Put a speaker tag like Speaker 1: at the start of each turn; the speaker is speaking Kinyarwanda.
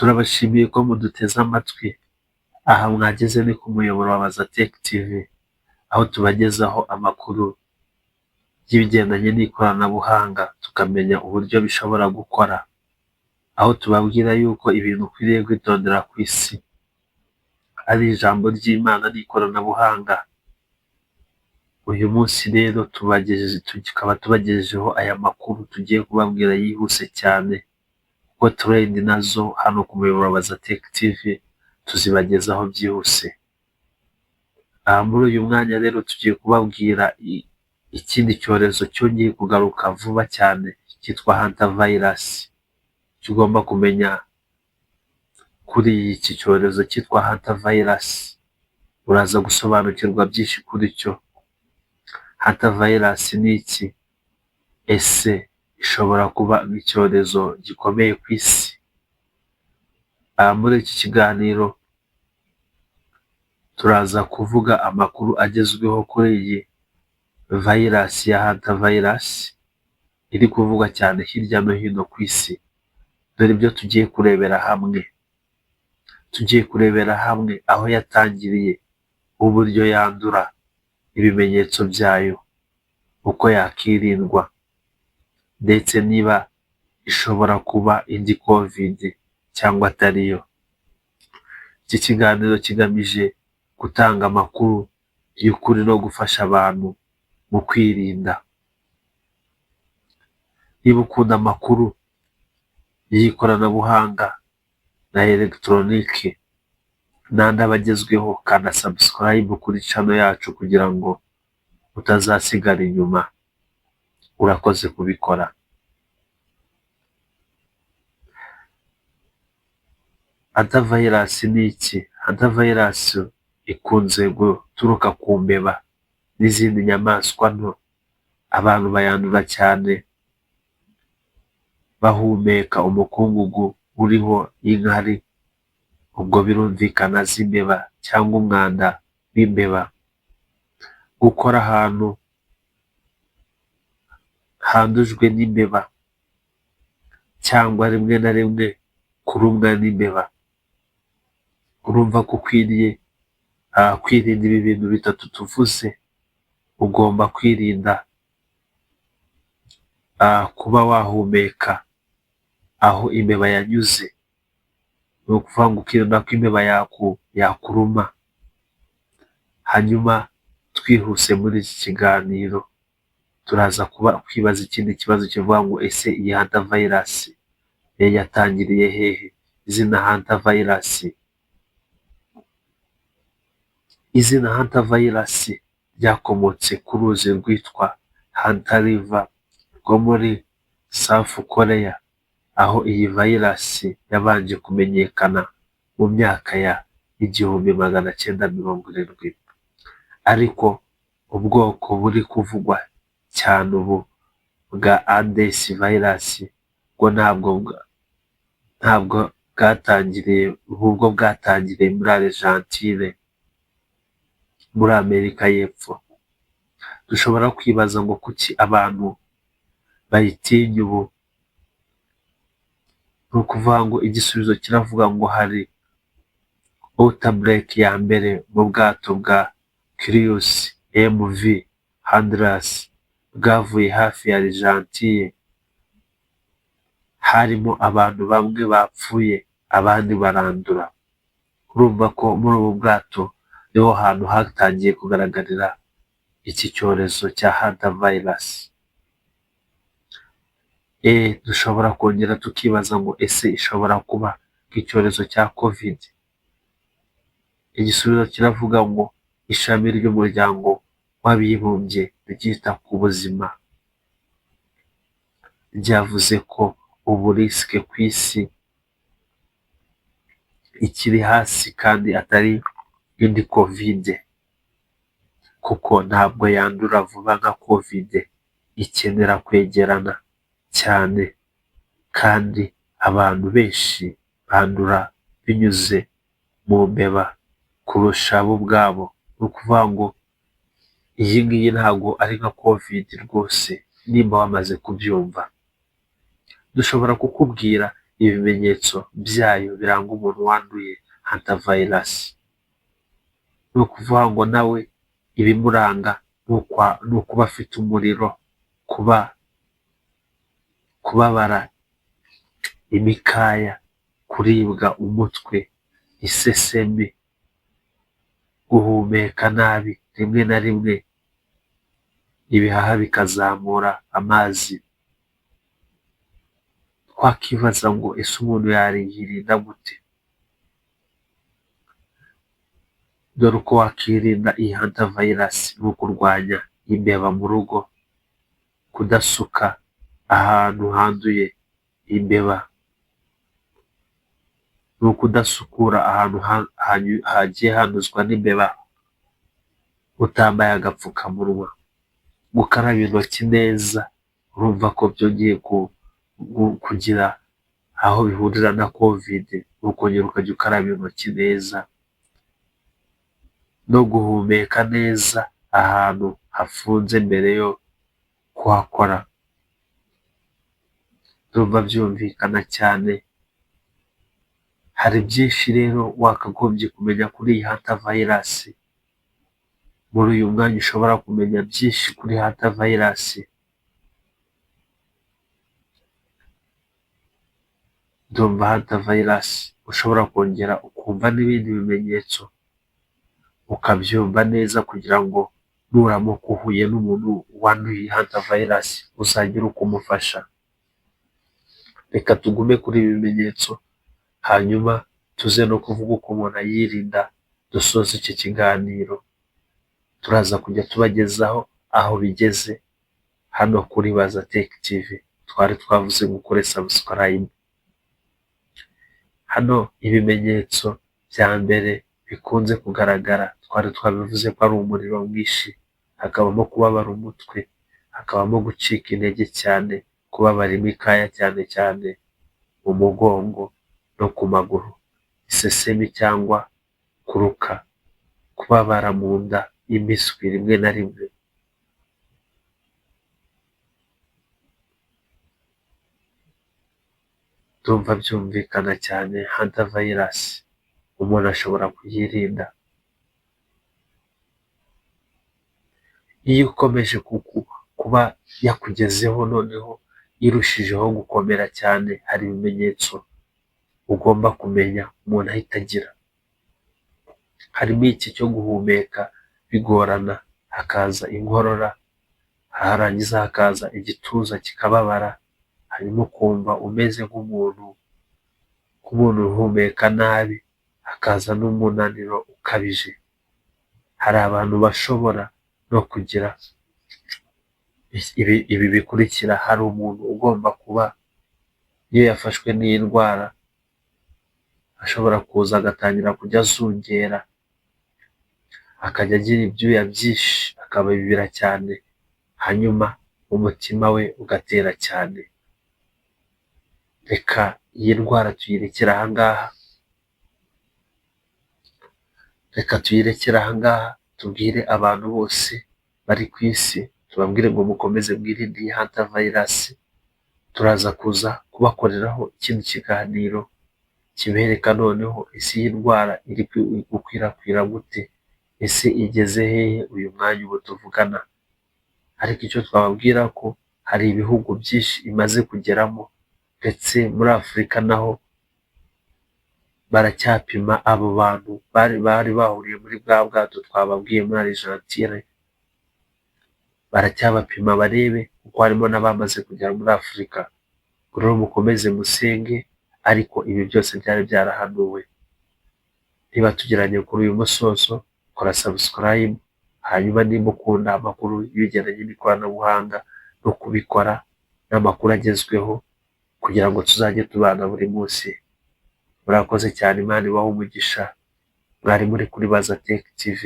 Speaker 1: Turabashimiye ko muduteze amatwi. Aha mwageze ni ku muyoboro wa Baza Tech TV, aho tubagezaho amakuru y'ibigendanye n'ikoranabuhanga, tukamenya uburyo bishobora gukora, aho tubabwira yuko ibintu ukwiriye kwitondera ku isi ari ijambo ry'Imana n'ikoranabuhanga. Uyu munsi rero tukaba tubagejejeho aya makuru tugiye kubabwira yihuse cyane, kuko trend nazo hano ku muyoboro wa Baza Tech TV tuzibagezaho byihuse. Muri uyu mwanya rero tugiye kubabwira ikindi cyorezo cyongeye kugaruka vuba cyane cyitwa hantavirus. Tugomba kumenya kuri iki cyorezo cyitwa hantavirus, uraza gusobanukirwa byinshi kuri cyo. Hantavirus ni iki? Ese ishobora kuba icyorezo gikomeye ku isi? Muri iki kiganiro turaza kuvuga amakuru agezweho kuri iyi virus ya hantavirus iri kuvugwa cyane hirya no hino ku isi. Dore ibyo tugiye kurebera hamwe. Tugiye kurebera hamwe aho yatangiriye, uburyo yandura, ibimenyetso byayo, uko yakirindwa, ndetse niba ishobora kuba indi COVID cyangwa atariyo. Iki kiganiro kigamije gutanga amakuru y'ukuri no gufasha abantu mu kwirinda. Niba ukunda amakuru y'ikoranabuhanga na elegitoronike n'andi abagezweho, kanda subscribe kuri channel yacu kugira ngo utazasigara inyuma. Urakoze kubikora. Hantavirus ni iki? Hantavirus ikunze guturuka ku mbeba n'izindi nyamaswa nto. Abantu bayandura cyane bahumeka umukungugu uriho inkari, ubwo birumvikana z'imbeba cyangwa umwanda w'imbeba. Gukora ahantu handujwe n'imbeba, cyangwa rimwe na rimwe kurumwa n'imbeba. Urumva ko ukwiriye kwirinda ibi bintu bitatu tuvuze. Ugomba kwirinda kuba wahumeka aho imbeba yanyuze, ni ukuvuga ngo ukirinda ko imbeba yakuruma. Hanyuma twihuse muri iki kiganiro turaza kwibaza ikindi kibazo kivuga ngo ese iyi hantavirus yatangiriye hehe? Izina hantavirus ryakomotse ku ruzi rwitwa Hanta River rwo muri South Korea, aho iyi virus yabanje kumenyekana mu myaka ya 1970. Ariko ubwoko buri kuvugwa cyane ubu bwa Aedes virus bwo ntabwo bwatangiriye, ubwo bwatangiriye muri Argentine, muri Amerika y'Epfo. Dushobora kwibaza ngo kuki abantu bayitinya ubu? Ni ukuvuga ngo igisubizo kiravuga ngo hari outbreak ya mbere mu bwato bwa Curious MV Honduras bwavuye hafi ya Argentine. Harimo abantu bamwe bapfuye, abandi barandura. Urumva ko muri ubu bwato niho hantu hatangiye kugaragarira iki cyorezo cya hantavirus. Dushobora kongera tukibaza ngo ese ishobora kuba nk'icyorezo cya COVID? Igisubizo kiravuga ngo ishami ry'umuryango w'abibumbye ryita ku buzima ryavuze ko ubu risike ku isi ikiri hasi kandi atari indi COVID, kuko ntabwo yandura vuba nka COVID. Ikenera kwegerana cyane, kandi abantu benshi bandura binyuze mu mbeba kurusha bo ubwabo. Ni ukuvuga ngo iyi ngiyi ntabwo ari nka COVID rwose, nimba wamaze kubyumva. Dushobora kukubwira ibimenyetso byayo biranga umuntu wanduye hantavirus. Ni ukuvuga ngo nawe ibimuranga ni ukuba afite umuriro, kubabara imikaya, kuribwa umutwe, isesemi, guhumeka nabi, rimwe na rimwe ibihaha bikazamura amazi. Twakibaza ngo ese umuntu yirinda gute? Dore uko wakirinda iyi hantavirus: ni ukurwanya imbeba mu rugo, kudasuka ahantu handuye imbeba, ni ukudasukura ahantu hagiye handuzwa n'imbeba utambaye agapfukamunwa, gukaraba intoki neza. Urumva ko byongeye kugira aho bihurira na covid, ukongera ukajya ukaraba intoki neza, no guhumeka neza ahantu hafunze mbere yo kuhakora. Ndumva byumvikana cyane. Hari byinshi rero wakagombye kumenya kuri iyi hantavirus. Muri uyu mwanya ushobora kumenya byinshi kuri hantavirus. Ndumva hantavirus ushobora kongera ukumva n'ibindi bimenyetso ukabyumva neza, kugira ngo nuramuka uhuye n'umuntu wanduye hantavirus uzagire uko umufasha. Reka tugume kuri ibi bimenyetso, hanyuma tuze no kuvuga uko umuntu ayirinda. Dusoza iki kiganiro turaza kujya tubagezaho aho bigeze hano kuri Baza Tech TV. Twari twavuze ngo ukore subscribe. Hano ibimenyetso bya mbere bikunze kugaragara, twari twabivuze ko ari umuriro mwinshi, hakabamo kubabara umutwe, hakabamo gucika intege cyane, kubabara imikaya cyane cyane mu mugongo no ku maguru, isesemi cyangwa kuruka, kubabara mu nda, impiswi rimwe na rimwe. Ndumva byumvikana cyane. Hantavirus umuntu ashobora kuyirinda iyo ukomeje kuba yakugezeho, noneho irushijeho gukomera cyane. Hari ibimenyetso ugomba kumenya umuntu ahita agira. Harimo iki cyo guhumeka bigorana, hakaza inkorora, harangiza hakaza igituza kikababara, hanyuma ukumva umeze nk'umuntu uhumeka nabi, hakaza n'umunaniro ukabije. Hari abantu bashobora no kugira ibi bikurikira. Hari umuntu ugomba kuba iyo yafashwe n'iyi ndwara ashobora kuza agatangira kujya azungera, akajya agira ibyuya byinshi, akabibira cyane, hanyuma umutima we ugatera cyane. Reka iyi ndwara tuyirekere ahangaha. Tubwire abantu bose bari ku isi, tubabwire ngo mukomeze mwirinde iyi hantavirus. Turaza kuza kubakoreraho ikindi kiganiro kibereka noneho ese iyi ndwara iri gukwirakwira gute, ese igeze hehe uyu mwanya ubu tuvugana. Ariko icyo twababwira ko hari ibihugu byinshi imaze kugeramo, ndetse muri Afurika naho baracyapima abo bantu bari bahuriye muri bwa bwato twababwiye muri Argentine. Baracyabapima barebe kuko harimo n'abamaze kugera muri Afurika. Rero mukomeze musenge, ariko ibi byose byari byarahanuwe. Niba tugiranye kuri uyu musozo, kora subscribe, hanyuma niba ukunda amakuru y'ibigendanye n'ikoranabuhanga no kubikora n'amakuru agezweho, kugira ngo tuzajye tubana buri munsi. Murakoze cyane, Imana ibahe umugisha. Mwari muri kuri Baza Tech TV.